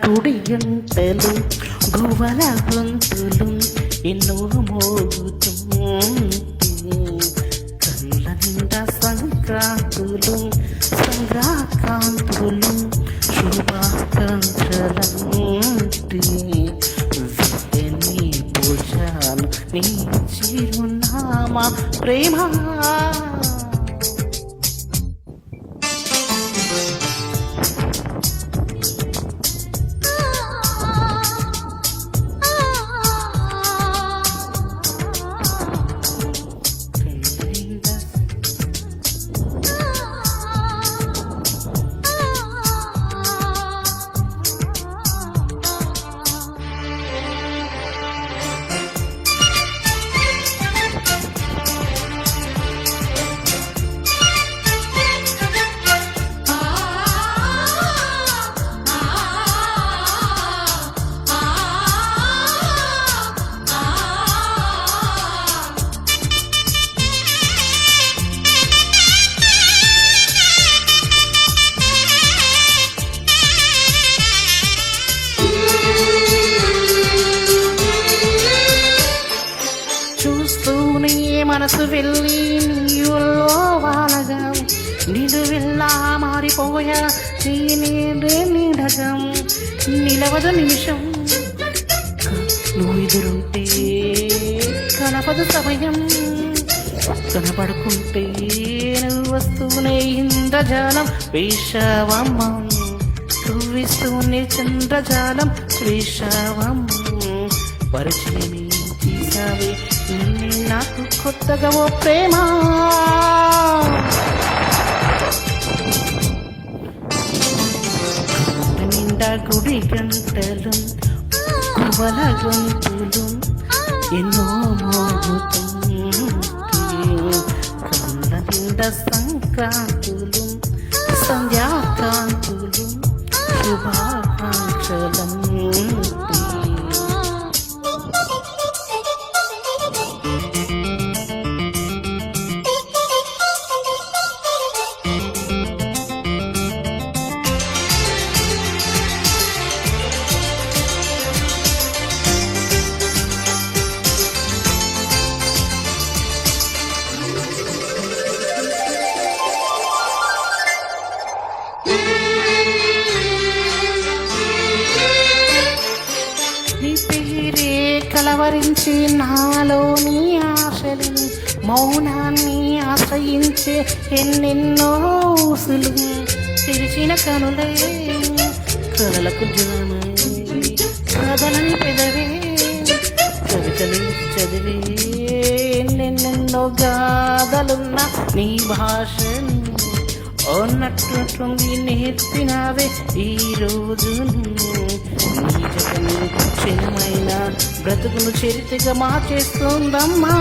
గుడి గంటలు గువల గొంతులు ఎన్నో మోగుతుంటే కళ్ళ నిండా సంక్రాంతులు సంగ్రాకాంతులు శుభాకాంక్షలంటే నీ పూజాలు నీ చిరునామా ప్రేమ మనసు వెళ్ళి నీవుల్లో వాలగా నిలువెల్లా మారిపోయా నీ నీడే నీడగా నిలవదు నిమిషం నువ్వు ఎదురుంటే కనపదు సమయం కనపడుకుంటే నువ్వు వస్తూనే ఇంద్రజాలం వేషావమ్మ నువ్విస్తూనే చంద్రజాలం వేషావమ్మ పరిచయమే తీసావే నాకు కొత్తగా ఓ ప్రేమ నిండా గుడి గంటలు గువల గొంతులు ఎన్నో మోగుతుంటే కళ్ళ నిండా సంక్రాంతులు సంధ్యాకాంతులు శుభాకాంక్షలంటే కలవరించి నాలోని ఆశలు మౌనాన్ని ఆశ్రయించే ఎన్నెన్నో ఊసులు తెరిచిన కనులే కలలకు జనమై కదలని పెదవే కవితలు చదివే ఎన్నెన్నెన్నో గాథలున్న నీ భాషను అన్నట్లుంది నేర్పినావే ఈరోజు క్షణమైన బ్రతుకును చరిత్రగా మార్చేస్తుందమ్మా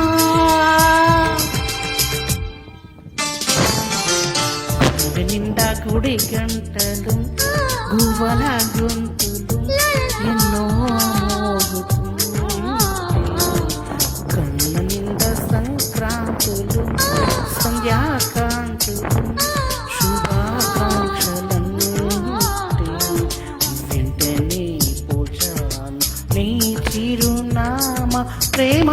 నిండా గుడి గంటలు గువ్వల గొంతులు ఎన్నో కళ్ళ నిండా సంక్రాంతులు సంధ్యాకాంతులు ప్రేమ